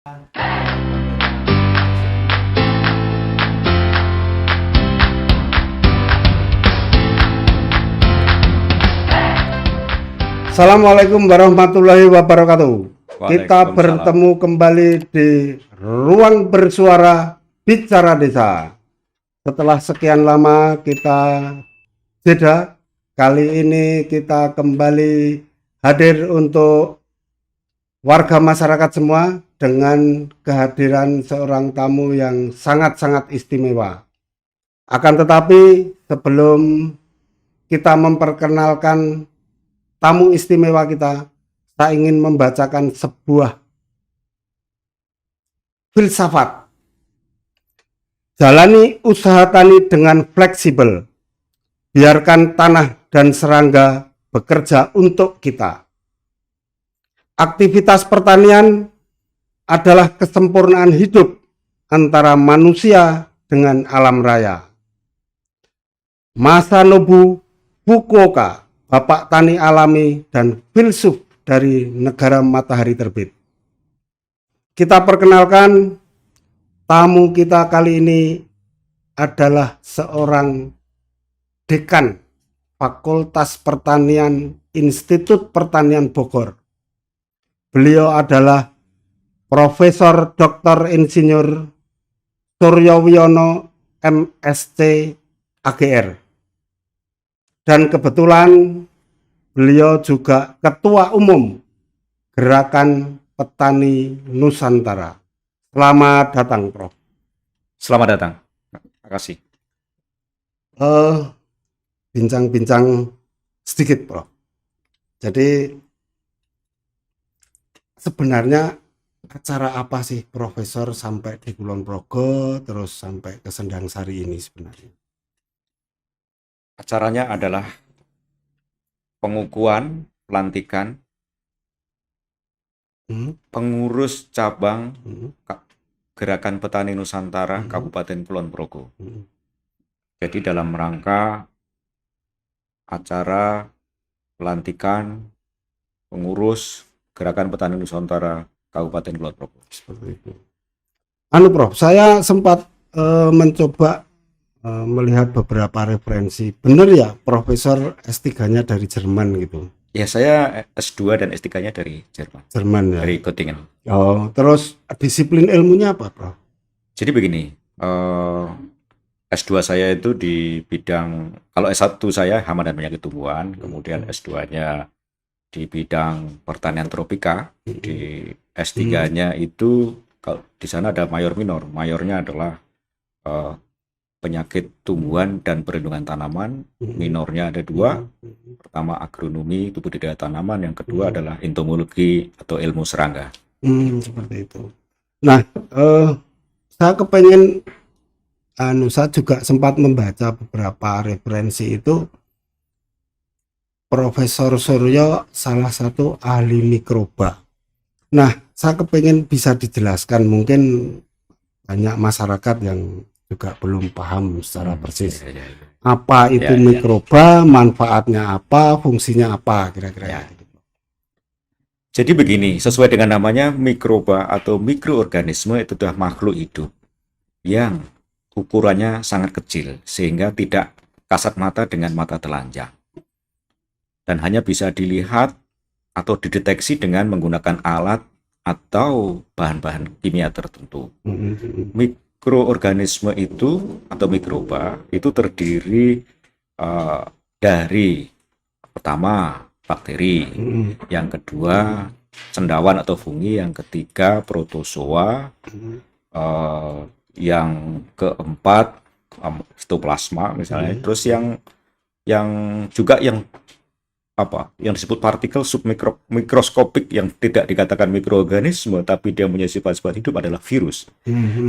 Assalamualaikum warahmatullahi wabarakatuh. Kita Waalaikumsalam. bertemu kembali di Ruang Bersuara Bicara Desa. Setelah sekian lama kita jeda, kali ini kita kembali hadir untuk warga masyarakat semua dengan kehadiran seorang tamu yang sangat-sangat istimewa. Akan tetapi sebelum kita memperkenalkan tamu istimewa kita, saya ingin membacakan sebuah filsafat. Jalani usaha tani dengan fleksibel. Biarkan tanah dan serangga bekerja untuk kita. Aktivitas pertanian adalah kesempurnaan hidup antara manusia dengan alam raya. Masanobu Fukuoka, Bapak Tani Alami dan filsuf dari negara matahari terbit. Kita perkenalkan tamu kita kali ini adalah seorang dekan Fakultas Pertanian Institut Pertanian Bogor. Beliau adalah Profesor Dr. Insinyur Suryowiono MSc AGR. Dan kebetulan beliau juga Ketua Umum Gerakan Petani Nusantara. Selamat datang, Prof. Selamat datang. Terima kasih. Bincang-bincang sedikit, Prof. Jadi sebenarnya acara apa sih Profesor sampai di Kulon Progo terus sampai ke Sendang Sari ini sebenarnya? Acaranya adalah pengukuhan, pelantikan, pengurus cabang Gerakan Petani Nusantara Kabupaten Kulon Progo. Jadi dalam rangka acara pelantikan pengurus Gerakan Petani Nusantara Kabupaten Kulon Progo. Seperti itu. Prof, saya sempat mencoba melihat beberapa referensi. Benar ya, Profesor S3-nya dari Jerman gitu? Ya, saya S2 dan S3-nya dari Jerman. Jerman ya? Dari Göttingen. Oh, terus disiplin ilmunya apa, Prof? Jadi begini, S2 saya itu di bidang, kalau S1 saya hama dan penyakit tumbuhan, kemudian S2-nya di bidang pertanian tropika, di S3-nya itu kalau di sana ada mayor minor. Mayornya adalah penyakit tumbuhan dan perlindungan tanaman. Minornya ada dua. Pertama agronomi, itu budidaya tanaman. Yang kedua adalah entomologi atau ilmu serangga. Seperti itu. Nah, saya kepengen, saya juga sempat membaca beberapa referensi itu. Profesor Suryo salah satu ahli mikroba. Nah, saya kepengen bisa dijelaskan, mungkin banyak masyarakat yang juga belum paham secara persis. Apa itu mikroba, manfaatnya apa, fungsinya apa, kira-kira. Jadi begini, sesuai dengan namanya, mikroba atau mikroorganisme itu adalah makhluk hidup yang ukurannya sangat kecil sehingga tidak kasat mata dengan mata telanjang dan hanya bisa dilihat atau dideteksi dengan menggunakan alat atau bahan-bahan kimia tertentu. Mikroorganisme itu atau mikroba itu terdiri dari pertama bakteri, yang kedua cendawan atau fungi, yang ketiga protozoa, yang keempat sitoplasma misalnya, terus yang juga yang disebut partikel submikroskopik yang tidak dikatakan mikroorganisme tapi dia punya sifat-sifat hidup adalah virus.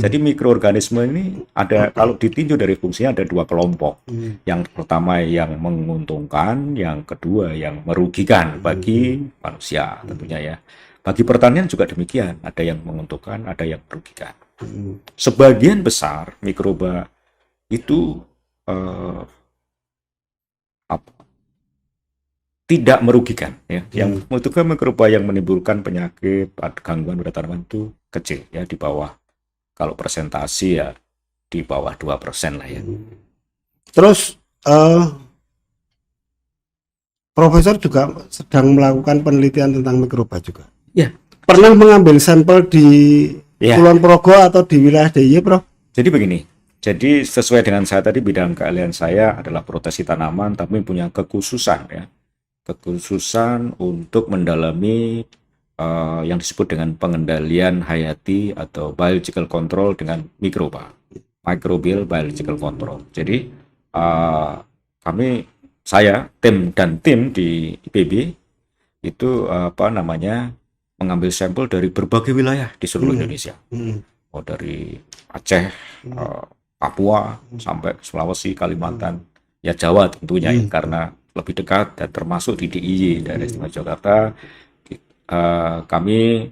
Jadi mikroorganisme ini ada, kalau ditinjau dari fungsinya ada dua kelompok. Yang pertama yang menguntungkan, yang kedua yang merugikan bagi manusia tentunya ya. Bagi pertanian juga demikian, ada yang menguntungkan, ada yang merugikan. Sebagian besar mikroba itu tidak merugikan ya. Yang membutuhkan mikroba yang menimbulkan penyakit gangguan pada tanaman itu kecil ya, di bawah, kalau persentase ya di bawah 2% lah ya. Terus Profesor juga sedang melakukan penelitian tentang mikroba juga. Ya. Pernah mengambil sampel di Ya. Kulon Progo atau di wilayah DIY, Prof? Jadi begini, jadi sesuai dengan saya tadi, bidang keahlian saya adalah proteksi tanaman, tapi punya kekhususan ya, kekhususan untuk mendalami yang disebut dengan pengendalian hayati atau biological control dengan mikroba, microbial biological control. Jadi saya tim di IPB itu mengambil sampel dari berbagai wilayah di seluruh Indonesia. Dari Aceh, Papua sampai Sulawesi, Kalimantan, ya Jawa tentunya ya, karena lebih dekat dan termasuk di DIY, Daerah Istimewa Yogyakarta. Kami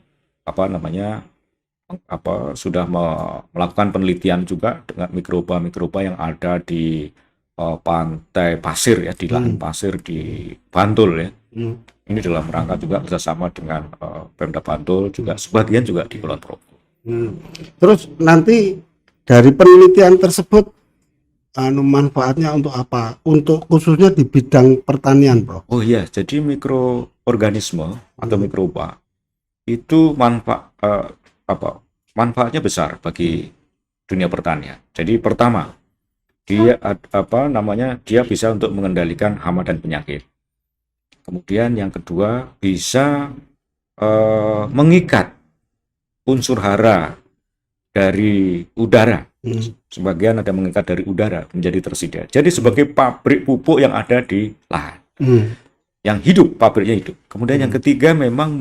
sudah melakukan penelitian juga dengan mikroba yang ada di pantai pasir ya, di lahan pasir di Bantul ya. Ini dalam rangka juga bersama dengan Pemda Bantul, juga sebagian juga di Kulon Progo. Terus nanti dari penelitian tersebut manfaatnya untuk apa? Untuk khususnya di bidang pertanian, Prof. Oh iya, jadi mikroorganisme atau mikroba itu manfaatnya besar bagi dunia pertanian. Jadi pertama, dia bisa untuk mengendalikan hama dan penyakit. Kemudian yang kedua, bisa mengikat unsur hara dari udara. Sebagian ada mengikat dari udara menjadi tersedia. Jadi sebagai pabrik pupuk yang ada di lahan. Yang hidup, pabriknya hidup. Kemudian yang ketiga, memang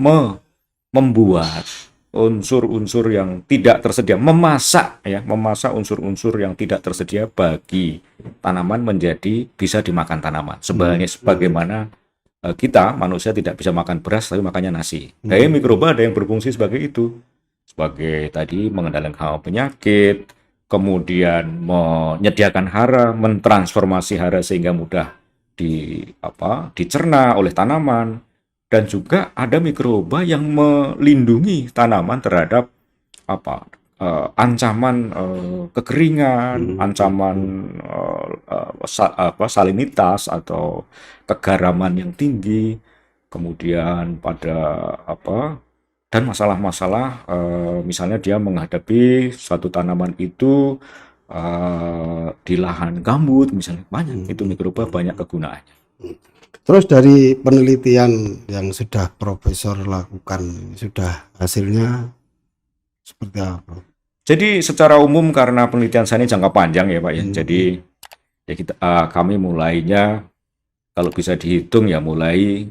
membuat unsur-unsur yang tidak tersedia, memasak unsur-unsur yang tidak tersedia bagi tanaman menjadi bisa dimakan tanaman. Sebagaimana kita manusia tidak bisa makan beras tapi makannya nasi. Mikroba ada yang berfungsi sebagai itu, sebagai tadi mengendalikan hama penyakit, kemudian menyediakan hara, mentransformasi hara sehingga mudah dicerna oleh tanaman. Dan juga ada mikroba yang melindungi tanaman terhadap ancaman kekeringan, ancaman salinitas atau kegaraman yang tinggi, kemudian dan masalah-masalah misalnya dia menghadapi suatu tanaman itu di lahan gambut misalnya, banyak itu mikroba banyak kegunaannya. Terus dari penelitian yang sudah Profesor lakukan, sudah hasilnya seperti apa? Jadi secara umum karena penelitian saya ini jangka panjang ya Pak ya. Jadi ya kami mulainya kalau bisa dihitung ya mulai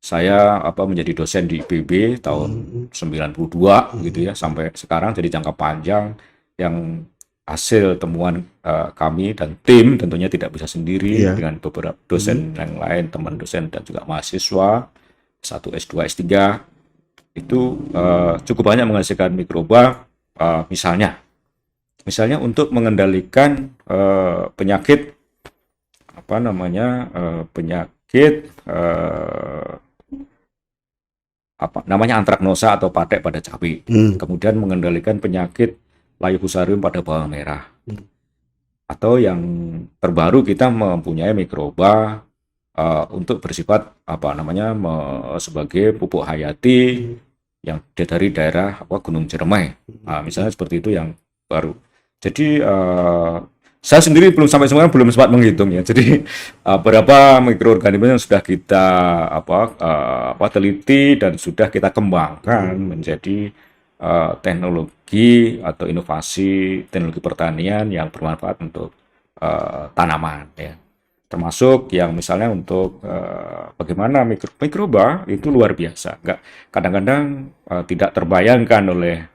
saya menjadi dosen di IPB tahun 92 gitu ya, sampai sekarang, jadi jangka panjang yang hasil temuan kami dan tim tentunya tidak bisa sendiri dengan beberapa dosen yang lain, teman dosen dan juga mahasiswa S1, S2, S3 itu cukup banyak menghasilkan mikroba, misalnya untuk mengendalikan penyakit antraknosa atau patek pada cabai, kemudian mengendalikan penyakit layu fusarium pada bawang merah. Atau yang terbaru kita mempunyai mikroba untuk bersifat sebagai pupuk hayati yang dari daerah Gunung Ciremai. Misalnya seperti itu yang baru. Jadi saya sendiri belum sampai sekarang belum sempat menghitung ya. Jadi berapa mikroorganisme yang sudah kita teliti dan sudah kita kembangkan menjadi teknologi atau inovasi teknologi pertanian yang bermanfaat untuk tanaman ya. Termasuk yang misalnya untuk bagaimana mikroba itu luar biasa. Kadang-kadang tidak terbayangkan oleh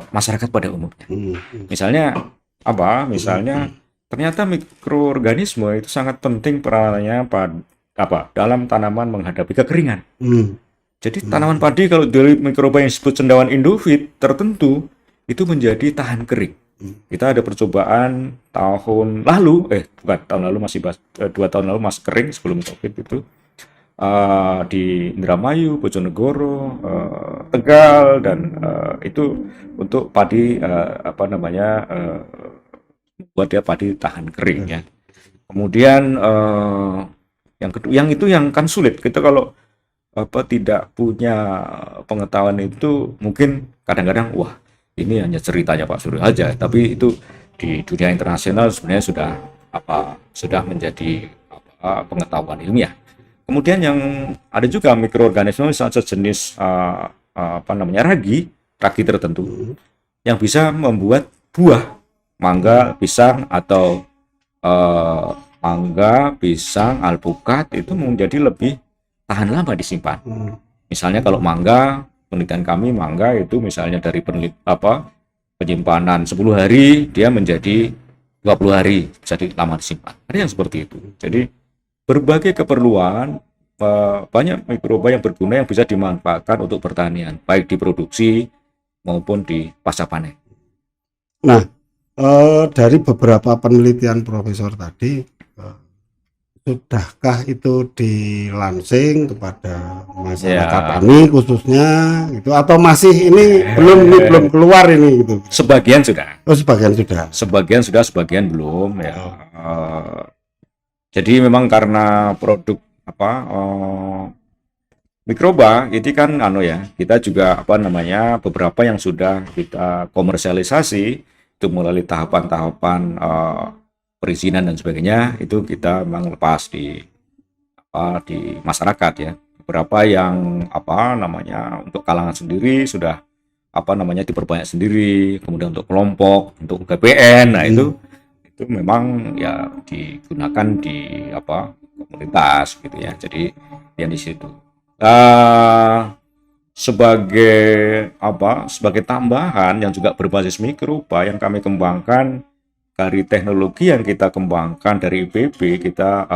masyarakat pada umumnya. Misalnya ternyata mikroorganisme itu sangat penting peranannya dalam tanaman menghadapi kekeringan. Jadi tanaman padi kalau dari mikroba yang disebut cendawan endofit tertentu itu menjadi tahan kering. Kita ada percobaan tahun lalu, bukan tahun lalu, 2 tahun lalu masih kering sebelum COVID itu, di Indramayu, Bojonegoro, Tegal, dan itu untuk padi, buat dia padi tahan kering ya. Kemudian yang kedua, yang itu yang kan sulit. Kita kalau tidak punya pengetahuan itu, mungkin kadang-kadang wah ini hanya ceritanya Pak Suryo aja, tapi itu di dunia internasional sebenarnya sudah menjadi pengetahuan ilmiah. Kemudian yang ada juga mikroorganisme sejenis ragi tertentu yang bisa membuat buah mangga, pisang, atau mangga, pisang, alpukat itu menjadi lebih tahan lama disimpan. Misalnya kalau mangga, penelitian kami mangga itu misalnya dari penyimpanan 10 hari dia menjadi 20 hari, jadi lama disimpan. Ada yang seperti itu. Jadi berbagai keperluan, banyak mikroba yang berguna yang bisa dimanfaatkan untuk pertanian, baik di produksi maupun di pasca panen. Nah, dari beberapa penelitian Profesor tadi, sudahkah itu dilansing kepada masyarakat tani khususnya gitu, atau masih ini belum keluar ini gitu? Sebagian sudah. Oh, sebagian sudah. Sebagian sudah, sebagian belum ya. Jadi memang karena produk mikroba itu kan kita juga beberapa yang sudah kita komersialisasi itu melalui tahapan-tahapan perizinan dan sebagainya, itu kita memang lepas di masyarakat ya. Beberapa yang untuk kalangan sendiri sudah diperbanyak sendiri, kemudian untuk kelompok, untuk GPN, nah itu memang ya digunakan di komunitas gitu ya. Jadi yang di situ sebagai tambahan yang juga berbasis mikroba yang kami kembangkan dari teknologi yang kita kembangkan dari IPB, kita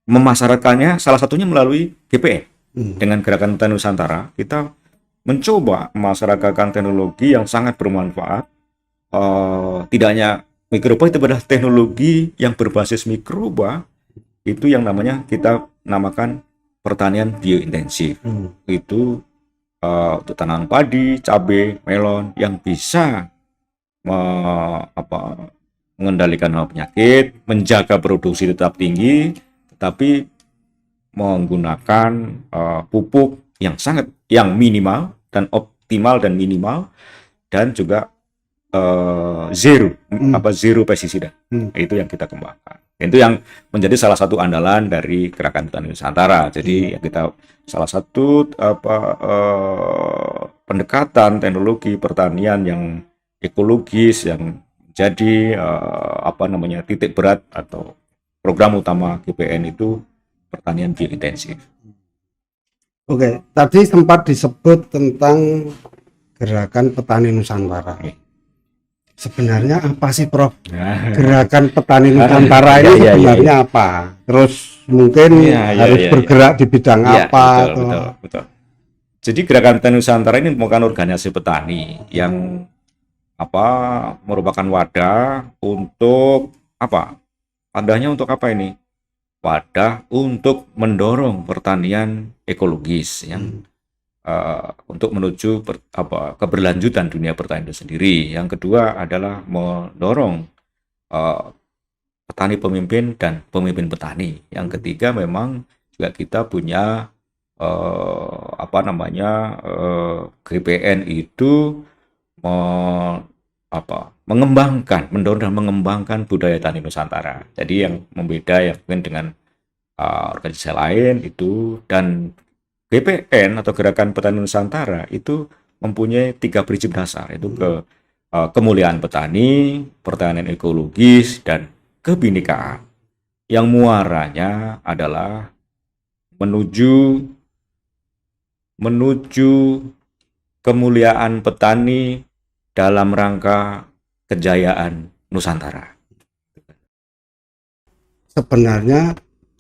memasarkannya salah satunya melalui GPN. Dengan Gerakan Petani Nusantara kita mencoba memasarkan teknologi yang sangat bermanfaat. Tidak hanya mikroba, itu adalah teknologi yang berbasis mikroba, itu yang kita namakan pertanian biointensif. Itu untuk tanaman padi, cabai, melon yang bisa mengendalikan penyakit, menjaga produksi tetap tinggi, tetapi menggunakan pupuk yang minimal dan optimal dan minimal, dan juga zero pestisida. Itu yang kita kembangkan. Itu yang menjadi salah satu andalan dari Gerakan Petani Nusantara. Jadi kita salah satu pendekatan teknologi pertanian yang ekologis yang jadi titik berat atau program utama GPN itu pertanian biointensif. Oke, tadi sempat disebut tentang Gerakan Petani Nusantara. Sebenarnya apa sih, Prof? Gerakan Petani Nusantara ini sebenarnya apa? Terus mungkin harus bergerak di bidang apa? Betul. Jadi Gerakan Petani Nusantara ini merupakan organisasi petani yang merupakan wadah untuk wadahnya untuk apa ini? Wadah untuk mendorong pertanian ekologis yang untuk menuju keberlanjutan dunia pertanian itu sendiri. Yang kedua adalah mendorong petani pemimpin dan pemimpin petani. Yang ketiga memang juga kita punya GPN itu mendorong dan mengembangkan budaya tani Nusantara. Jadi yang membeda yang mungkin dengan organisasi lain itu, dan GPN atau Gerakan Petani Nusantara itu mempunyai 3 prinsip dasar, itu kemuliaan petani, pertanian ekologis, dan kebinekaan, yang muaranya adalah menuju kemuliaan petani dalam rangka kejayaan Nusantara. Sebenarnya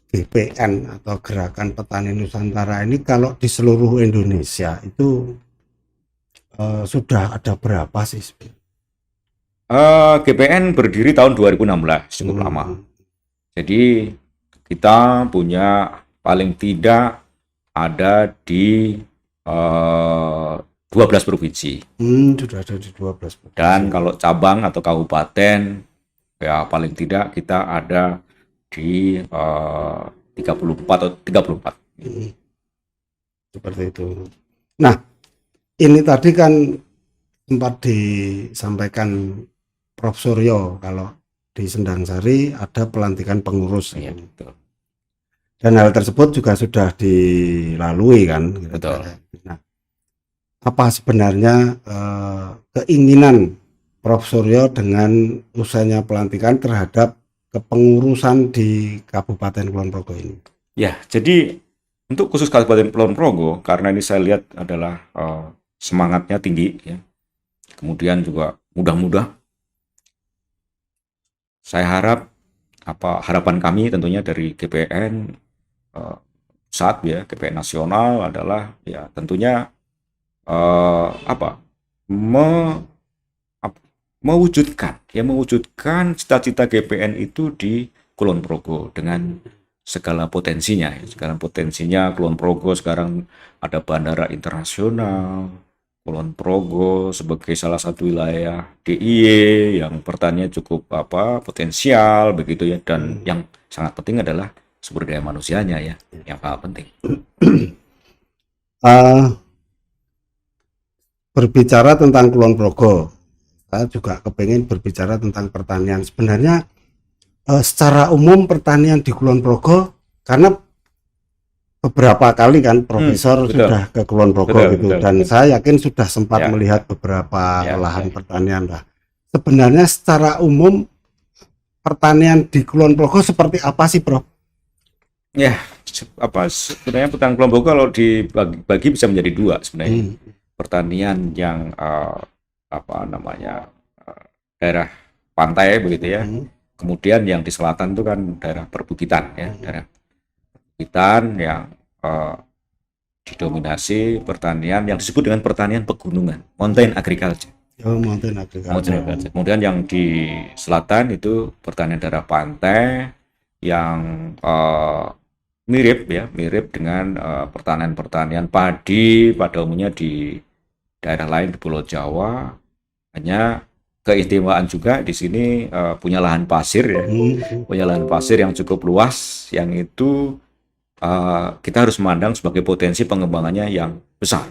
GPN atau Gerakan Petani Nusantara ini kalau di seluruh Indonesia itu sudah ada berapa sih? GPN berdiri tahun 2016, cukup lama. Jadi kita punya paling tidak ada di 12 provinsi. Sudah ada di 12 provinsi. Dan kalau cabang atau kabupaten, ya paling tidak kita ada di 34 atau 34. Seperti itu. Nah, ini tadi kan sempat disampaikan Prof. Suryo kalau di Sendang Sari ada pelantikan pengurus. Iya, betul. Dan hal tersebut juga sudah dilalui kan. Betul. Nah, apa sebenarnya keinginan Prof. Suryo dengan usahanya pelantikan terhadap kepengurusan di Kabupaten Kulon Progo ini? Ya, jadi untuk khusus Kabupaten Kulon Progo, karena ini saya lihat adalah semangatnya tinggi, ya. Kemudian juga mudah-mudah. Saya harap harapan kami tentunya dari GPN saat ya GPN nasional adalah ya tentunya mewujudkan cita-cita GPN itu di Kulon Progo dengan segala potensinya. Sekarang potensinya Kulon Progo sekarang ada bandara internasional. Kulon Progo sebagai salah satu wilayah DIY yang pertanian cukup potensial begitu ya, dan yang sangat penting adalah sumber daya manusianya ya yang sangat penting. Berbicara tentang Kulon Progo, saya juga kepengen berbicara tentang pertanian. Sebenarnya secara umum pertanian di Kulon Progo, karena beberapa kali kan Profesor sudah ke Kulon Progo gitu, dan saya yakin sudah sempat melihat beberapa lahan pertanian lah. Sebenarnya secara umum pertanian di Kulon Progo seperti apa sih, Prof? Ya, sebenarnya pertanian Kulon Progo kalau dibagi bisa menjadi dua sebenarnya. Pertanian yang daerah pantai begitu ya. Kemudian yang di selatan itu kan daerah perbukitan ya, daerah perbukitan yang didominasi pertanian yang disebut dengan pertanian pegunungan, mountain agriculture. Mountain agriculture. Kemudian yang di selatan itu pertanian daerah pantai yang mirip dengan pertanian padi pada umumnya di daerah lain di Pulau Jawa. Hanya keistimewaan juga di sini punya lahan pasir ya, punya lahan pasir yang cukup luas, yang itu kita harus memandang sebagai potensi pengembangannya yang besar.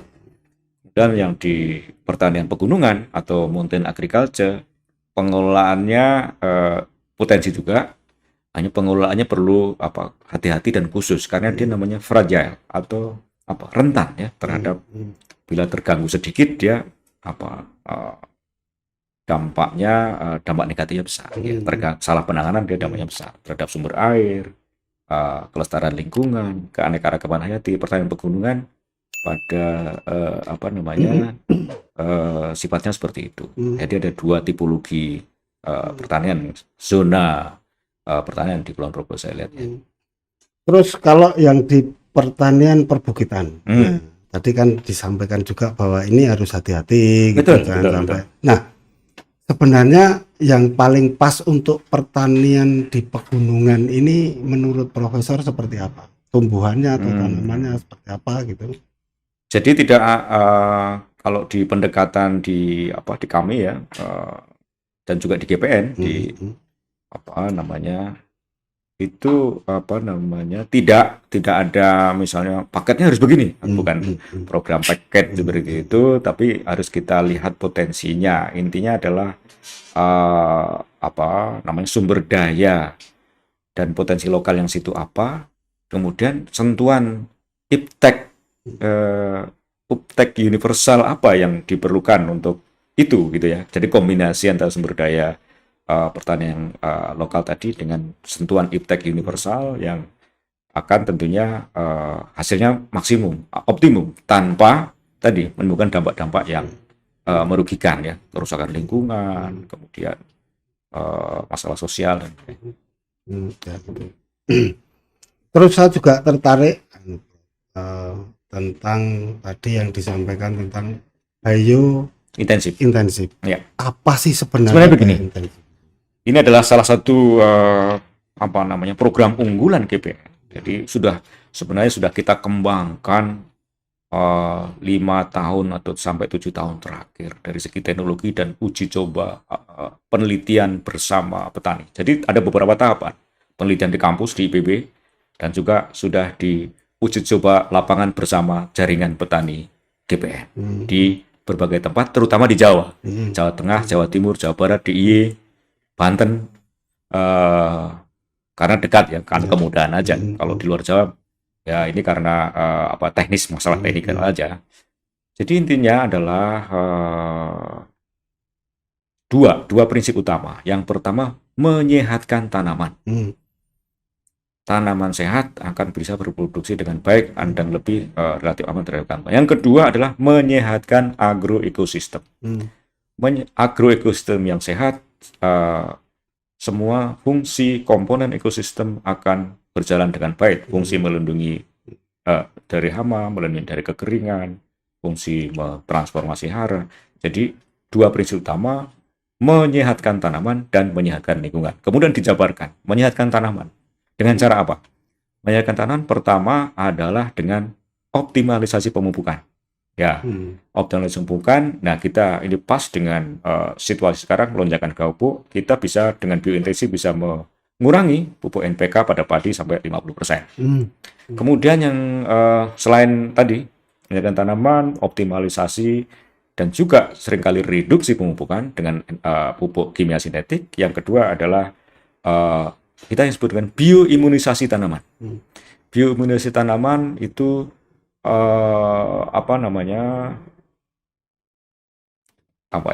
Dan yang di pertanian pegunungan atau mountain agriculture, pengelolaannya potensi juga, hanya pengelolaannya perlu hati-hati dan khusus karena dia namanya fragile atau rentan ya terhadap bila terganggu sedikit dia dampak negatifnya besar. Salah penanganan dia dampaknya besar terhadap sumber air, kelestarian lingkungan, keanekaragaman hayati. Pertanian pegunungan pada sifatnya seperti itu. Jadi ada dua tipologi pertanian, zona pertanian di Kulon Progo saya lihat. Terus kalau yang di pertanian perbukitan, tadi kan disampaikan juga bahwa ini harus hati-hati gitu, jangan sampai. Nah, sebenarnya yang paling pas untuk pertanian di pegunungan ini menurut Profesor seperti apa? Tumbuhannya atau tanamannya seperti apa gitu? Jadi tidak kalau di pendekatan di kami ya dan juga di GPN tidak ada misalnya paketnya harus begini, bukan program paket seperti itu, tapi harus kita lihat potensinya. Intinya adalah sumber daya dan potensi lokal yang situ kemudian sentuhan iptek universal apa yang diperlukan untuk itu gitu ya. Jadi kombinasi antara sumber daya pertanian lokal tadi dengan sentuhan iptek universal yang akan tentunya hasilnya optimum tanpa tadi menimbulkan dampak-dampak yang merugikan ya, kerusakan lingkungan, kemudian masalah sosial. Terus saya juga tertarik tentang tadi yang disampaikan tentang intensif. intensif. Ya. Apa sih sebenarnya Sebenarnya begini. intensif? Ini adalah salah satu program unggulan GPN. Jadi sebenarnya sudah kita kembangkan 5 tahun atau sampai 7 tahun terakhir dari segi teknologi dan uji coba penelitian bersama petani. Jadi ada beberapa tahapan penelitian di kampus di IPB dan juga sudah di uji coba lapangan bersama jaringan petani GPN di berbagai tempat, terutama di Jawa, Jawa Tengah, Jawa Timur, Jawa Barat, DIY, Banten, karena dekat ya, karena kemudahan aja. Kalau di luar Jawa, ya ini karena teknis, masalah teknikal aja. Jadi intinya adalah dua prinsip utama. Yang pertama, menyehatkan tanaman. Tanaman sehat akan bisa berproduksi dengan baik dan lebih relatif aman terhadap gangguan. Yang kedua adalah menyehatkan agroekosistem. Agroekosistem yang sehat, semua fungsi komponen ekosistem akan berjalan dengan baik. Fungsi melindungi dari hama, melindungi dari kekeringan, fungsi transformasi hara. Jadi dua prinsip utama, menyehatkan tanaman dan menyehatkan lingkungan. Kemudian dijabarkan, menyehatkan tanaman. Dengan cara apa? Menyehatkan tanaman pertama adalah dengan optimalisasi pemupukan. Ya, optimalisasi pemupukan. Nah, kita ini pas dengan situasi sekarang lonjakan gabuk, kita bisa dengan biointensif bisa mengurangi pupuk NPK pada padi sampai 50%. Kemudian yang selain tadi menyehatkan tanaman, optimalisasi dan juga seringkali reduksi pemupukan dengan pupuk kimia sintetik. Yang kedua adalah kita yang disebut dengan bioimunisasi tanaman. Bioimunisasi tanaman itu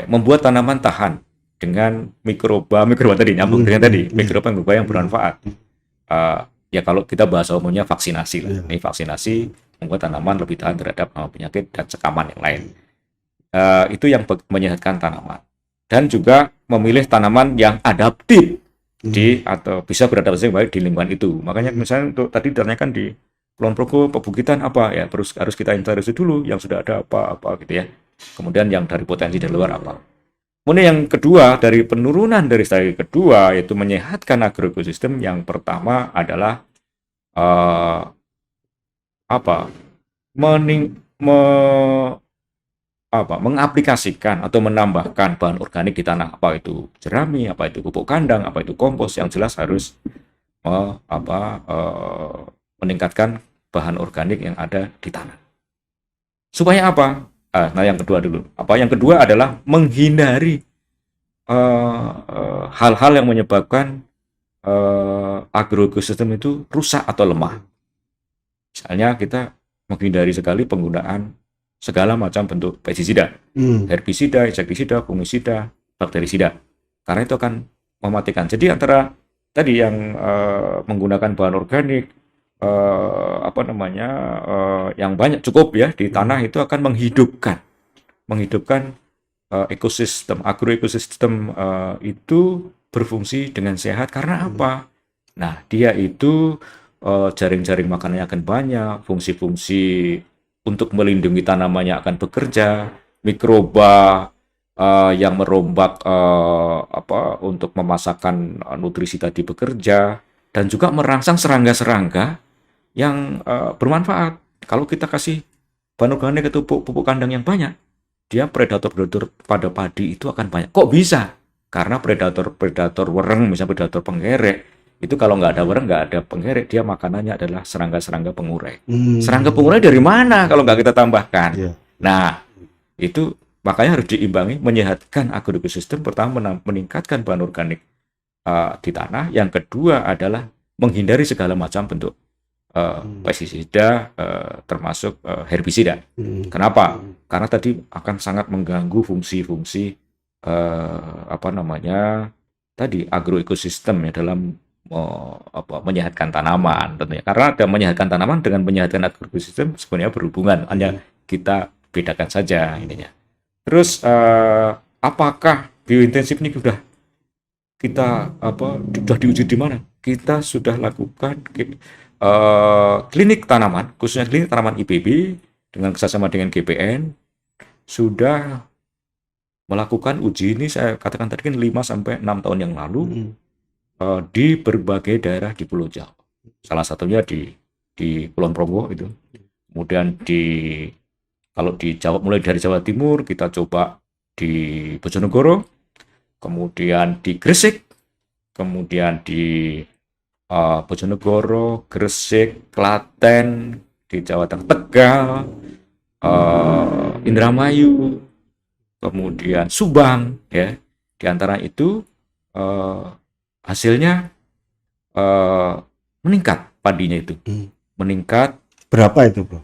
membuat tanaman tahan dengan mikroba tadi, nyambung dengan tadi mikroba yang bermanfaat. Ya kalau kita bahasa umumnya vaksinasi lah. Ini vaksinasi membuat tanaman lebih tahan terhadap penyakit dan sekaman yang lain. Itu yang menyehatkan tanaman. Dan juga memilih tanaman yang adaptif atau bisa beradaptasi baik di lingkungan itu. Makanya misalnya untuk tadi ditanyakan di Kulon Progo pebukitan apa ya, harus kita intervensi dulu yang sudah ada apa gitu ya. Kemudian yang dari potensi dari luar apa. Kemudian yang kedua, dari penurunan dari stadium kedua yaitu menyehatkan agroekosistem. Yang pertama adalah mengaplikasikan atau menambahkan bahan organik di tanah, apa itu jerami, apa itu pupuk kandang, apa itu kompos, yang jelas harus meningkatkan bahan organik yang ada di tanah. Supaya apa? Nah, yang kedua dulu. Yang kedua adalah menghindari hal-hal yang menyebabkan agroekosistem itu rusak atau lemah. Misalnya kita menghindari sekali penggunaan segala macam bentuk pestisida, herbisida, insektisida, fungisida, bakterisida, karena itu akan mematikan. Jadi antara tadi yang menggunakan bahan organik, yang banyak cukup ya di tanah, itu akan menghidupkan ekosistem, agroekosistem itu berfungsi dengan sehat. Karena apa? Nah, dia itu jaring-jaring makanannya akan banyak, fungsi-fungsi untuk melindungi tanamannya akan bekerja, mikroba yang merombak untuk memasakkan nutrisi tadi bekerja, dan juga merangsang serangga-serangga yang bermanfaat. Kalau kita kasih bahan organik atau pupuk kandang yang banyak, dia predator-predator pada padi itu akan banyak. Kok bisa? Karena predator wereng, misalnya predator penggerek, itu kalau nggak ada wereng, nggak ada penggerek, dia makanannya adalah serangga-serangga pengurai. Serangga pengurai dari mana kalau nggak kita tambahkan? Nah, itu makanya harus diimbangi, menyehatkan agroekosistem. Pertama, meningkatkan bahan organik di tanah. Yang kedua adalah menghindari segala macam bentuk pestisida, termasuk herbisida. Kenapa? Karena tadi akan sangat mengganggu fungsi-fungsi tadi agroekosistem ya dalam menyehatkan tanaman tentunya. Karena ada menyehatkan tanaman dengan menyehatkan agroekosistem sebenarnya berhubungan, hanya kita bedakan saja ininya. Terus apakah biointensif ini sudah diuji di mana? Kita sudah lakukan klinik tanaman, khususnya klinik tanaman IPB dengan kerjasama dengan GPN, sudah melakukan uji ini saya katakan tadi kan 5 sampai 6 tahun yang lalu Hmm. di berbagai daerah di Pulau Jawa. Salah satunya di Kulon Progo itu. Kemudian kalau di Jawa, mulai dari Jawa Timur kita coba di Bojonegoro, kemudian di Gresik, kemudian di Bojonegoro, Gresik, Klaten, di Jawa Tengah, Tegal, Indramayu, kemudian Subang, ya. Di antara itu eh, hasilnya meningkat padinya itu, Hmm. meningkat Berapa itu, Bro?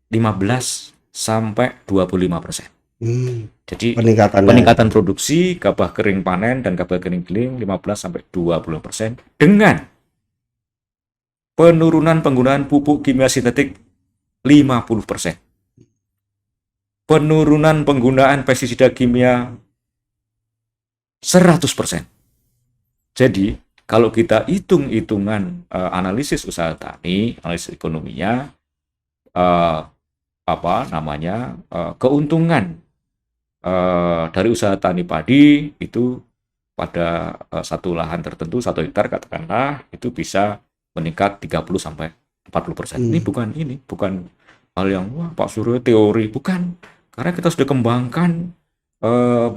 15 sampai 25%. Hmm. Jadi Peningkatannya. peningkatan produksi gabah kering panen dan gabah kering giling 15 sampai 20% dengan penurunan penggunaan pupuk kimia sintetik 50%. Penurunan penggunaan pestisida kimia 100%. Jadi, kalau kita hitung-hitungan analisis usaha tani, analisis ekonominya, keuntungan dari usaha tani padi itu pada satu lahan tertentu, 1 hektar katakanlah, itu bisa meningkat 30 sampai 40%. Ini bukan hal yang wah Pak Suryo teori, bukan. Karena kita sudah kembangkan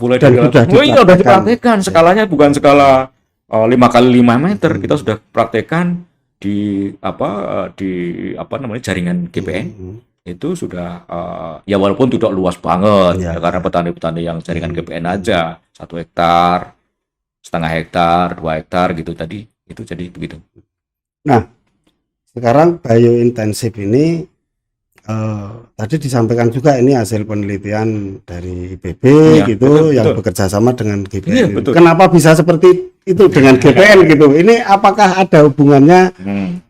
mulai Dan dari sudah udah dipraktekkan. Ya. Skalanya bukan skala 5 kali 5 meter. Kita sudah praktekkan di jaringan GPN. Itu sudah ya walaupun tidak luas banget Ya. ya, karena petani-petani yang jaringan GPN aja 1 hektar, setengah hektar, 2 hektar gitu tadi, itu jadi begitu. Nah, sekarang biointensif ini tadi disampaikan juga ini hasil penelitian dari IPB Ya, gitu betul, yang betul. bekerja sama dengan GPN. Iya, betul. Kenapa bisa seperti itu dengan GPN gitu? Ini apakah ada hubungannya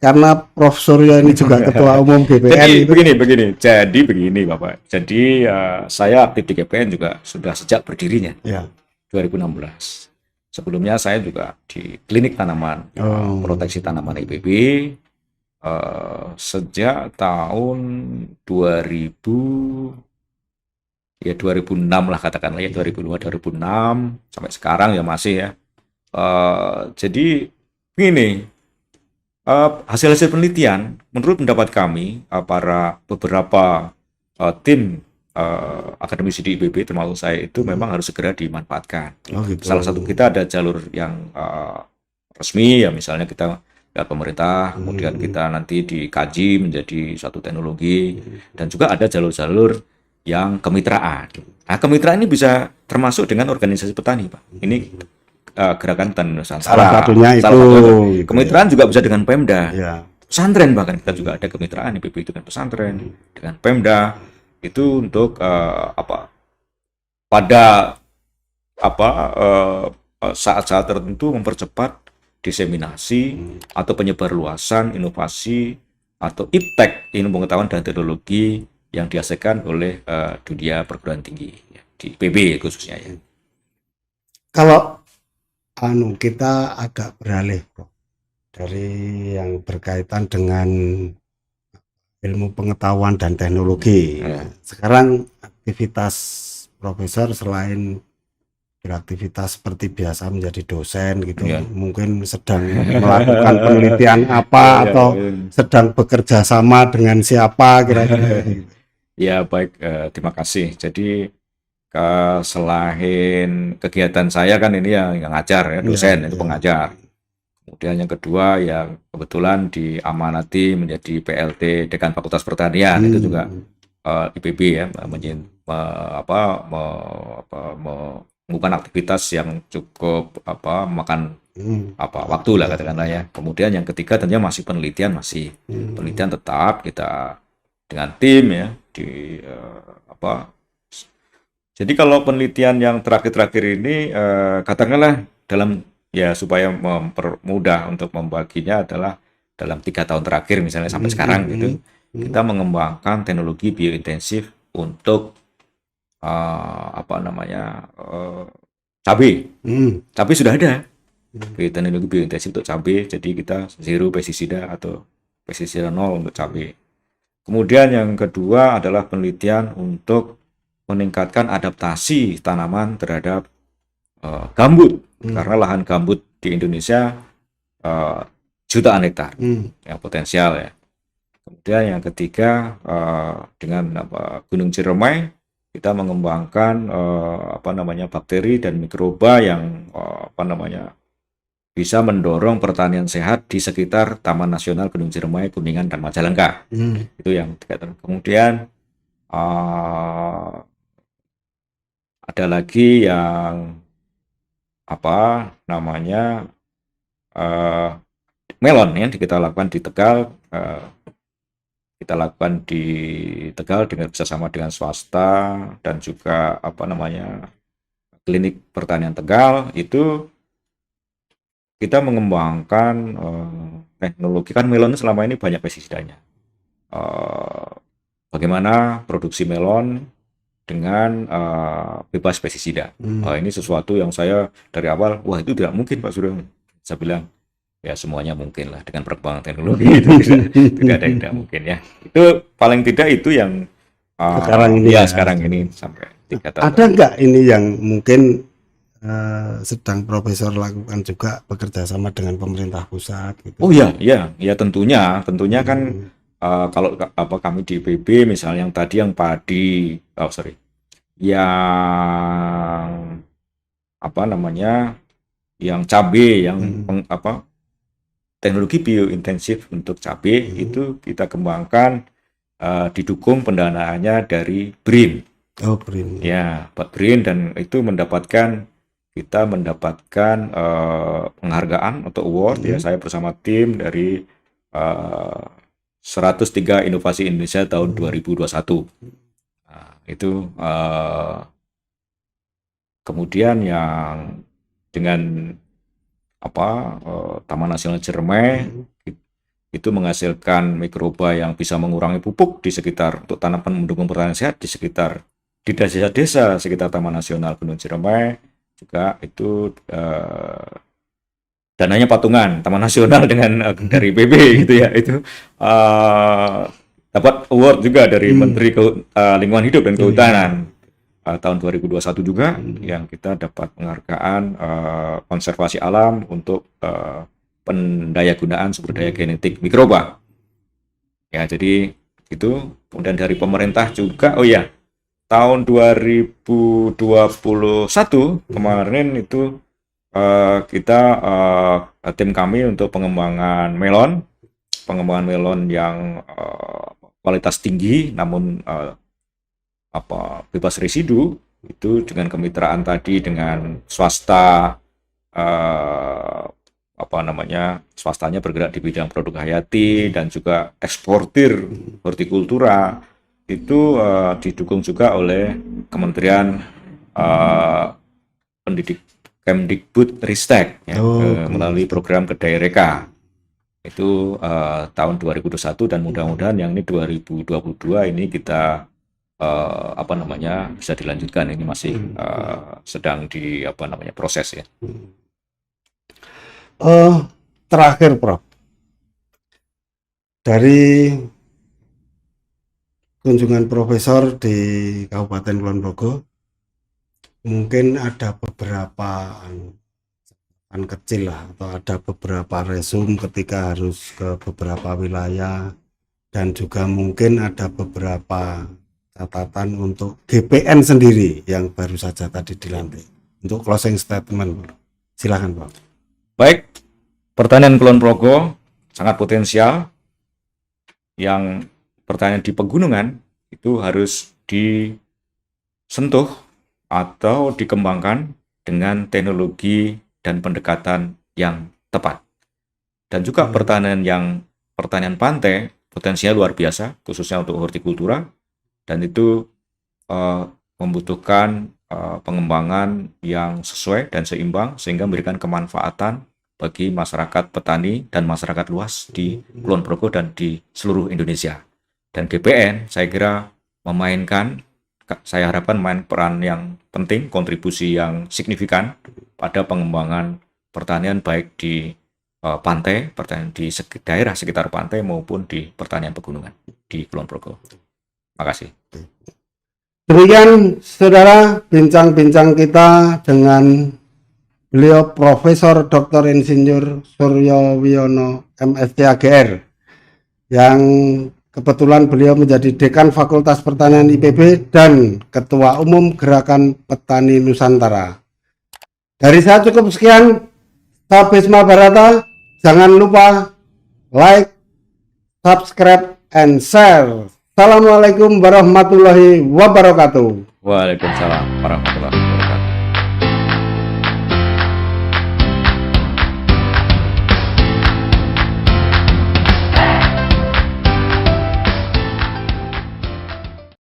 karena Prof Suryo ini juga ketua umum GPN Jadi gitu? begini Bapak. Jadi saya aktif di GPN juga sudah sejak berdirinya Ya. 2016. Sebelumnya saya juga di klinik tanaman, proteksi tanaman IPB sejak tahun 2006 lah katakanlah ya, 2005-2006 sampai sekarang ya masih ya. Jadi begini, hasil-hasil penelitian menurut pendapat kami para beberapa tim akademisi di IPB termasuk saya itu memang harus segera dimanfaatkan. Gitu. Salah satu kita ada jalur yang resmi ya, misalnya kita lihat pemerintah, kemudian kita nanti dikaji menjadi suatu teknologi, dan juga ada jalur-jalur yang kemitraan. Nah, kemitraan ini bisa termasuk dengan organisasi petani, Pak. Ini Gerakan Petani Nusantara. Salah satunya itu. Gitu. Kemitraan juga bisa dengan Pemda. Ya. Pesantren bahkan kita juga ada kemitraan IPB itu dengan pesantren, dengan Pemda. Itu untuk pada saat-saat tertentu mempercepat diseminasi atau penyebarluasan inovasi atau iptek, ilmu pengetahuan dan teknologi yang dihasilkan oleh dunia perguruan tinggi ya, di IPB khususnya ya. Kalau kita agak beralih, Bro, dari yang berkaitan dengan ilmu pengetahuan dan teknologi. Sekarang aktivitas Profesor selain beraktivitas seperti biasa menjadi dosen gitu, mungkin sedang melakukan penelitian apa atau sedang bekerja sama dengan siapa kira-kira. Ya baik, terima kasih. Jadi selain kegiatan saya kan ini yang ngajar ya, dosen itu pengajar. Kemudian yang kedua yang kebetulan diamanati menjadi PLT Dekan Fakultas Pertanian, itu juga IPB ya, melakukan aktivitas yang cukup makan waktu lah katakanlah ya. Kemudian yang ketiga tentunya masih penelitian tetap kita dengan tim ya jadi kalau penelitian yang terakhir-terakhir ini katakanlah dalam ya supaya mempermudah untuk membaginya adalah dalam 3 tahun terakhir misalnya sampai sekarang gitu kita mengembangkan teknologi biointensif untuk cabai. Cabai sudah ada. Teknologi biointensif untuk cabai, jadi kita zero pestisida atau pestisida 0 untuk cabai. Kemudian yang kedua adalah penelitian untuk meningkatkan adaptasi tanaman terhadap gambut, karena lahan gambut di Indonesia jutaan hektar yang potensial ya. Kemudian yang ketiga, dengan Gunung Ciremai kita mengembangkan bakteri dan mikroba yang bisa mendorong pertanian sehat di sekitar Taman Nasional Gunung Ciremai, Kuningan, dan Majalengka. Itu yang tiga. Kemudian ada lagi yang melon yang kita lakukan di Tegal. Kita lakukan di Tegal dengan bersama dengan swasta dan juga klinik pertanian Tegal. Itu kita mengembangkan teknologi, kan melon selama ini banyak pestisidanya. Bagaimana produksi melon dengan bebas pestisida. Ini sesuatu yang saya dari awal, wah itu tidak mungkin Pak Suryo. Saya bilang, ya semuanya mungkin lah dengan perkembangan teknologi itu tidak ada yang tidak mungkin ya. Itu paling tidak itu yang sekarang ini sampai 3 tahun. Ada nggak ini yang mungkin sedang Profesor lakukan juga bekerja sama dengan pemerintah pusat gitu? Oh ya tentunya kan kalau kami di PB misalnya yang tadi yang padi, yang cabai, yang teknologi biointensif untuk cabai itu kita kembangkan, didukung pendanaannya dari BRIN. BRIN. Ya, Pak BRIN, dan itu kita mendapatkan penghargaan atau award ya. Saya bersama tim dari 103 Inovasi Indonesia tahun 2021. Itu kemudian yang dengan Taman Nasional Ciremai itu menghasilkan mikroba yang bisa mengurangi pupuk di sekitar, untuk tanaman mendukung pertanian sehat di desa-desa sekitar Taman Nasional Gunung Ciremai. Juga itu dananya patungan Taman Nasional dengan dari PB gitu ya. Itu dapat award juga dari Menteri Lingkungan Hidup dan Kehutanan tahun 2021 juga, yang kita dapat penghargaan konservasi alam untuk pendayagunaan sumber daya genetik mikroba. Ya, jadi itu. Kemudian dari pemerintah juga, tahun 2021 kemarin itu kita tim kami untuk pengembangan melon yang kualitas tinggi namun bebas residu, itu dengan kemitraan tadi dengan swasta, swastanya bergerak di bidang produk hayati dan juga eksportir hortikultura. Itu didukung juga oleh Kementerian Kemdikbud Ristek melalui program Kedai Reka. Itu tahun 2021, dan mudah-mudahan yang ini 2022 ini kita bisa dilanjutkan. Ini masih sedang di proses ya. Terakhir Prof, dari kunjungan Profesor di Kabupaten Kulon Progo, mungkin ada beberapa kecil lah, atau ada beberapa resume ketika harus ke beberapa wilayah, dan juga mungkin ada beberapa catatan untuk GPN sendiri yang baru saja tadi dilantik. Untuk closing statement, silakan Pak. Baik, pertanian Kulon Progo sangat potensial. Yang pertanian di pegunungan itu harus disentuh atau dikembangkan dengan teknologi dan pendekatan yang tepat. Dan juga pertanian pantai potensial luar biasa, khususnya untuk hortikultura, dan itu membutuhkan pengembangan yang sesuai dan seimbang sehingga memberikan kemanfaatan bagi masyarakat petani dan masyarakat luas di Kulon Progo dan di seluruh Indonesia. Dan GPN saya kira saya harapkan main peran yang penting, kontribusi yang signifikan pada pengembangan pertanian baik di pantai, pertanian di daerah sekitar pantai maupun di pertanian pegunungan di Kulon Progo. Terima kasih. Demikian saudara bincang-bincang kita dengan beliau Profesor Dr. Insinyur Suryo Wiono MSc AGR yang kebetulan beliau menjadi Dekan Fakultas Pertanian IPB dan Ketua Umum Gerakan Petani Nusantara. Dari saya cukup sekian. Saya Bisma Barata. Jangan lupa like, subscribe, and share. Assalamualaikum warahmatullahi wabarakatuh. Waalaikumsalam warahmatullahi wabarakatuh.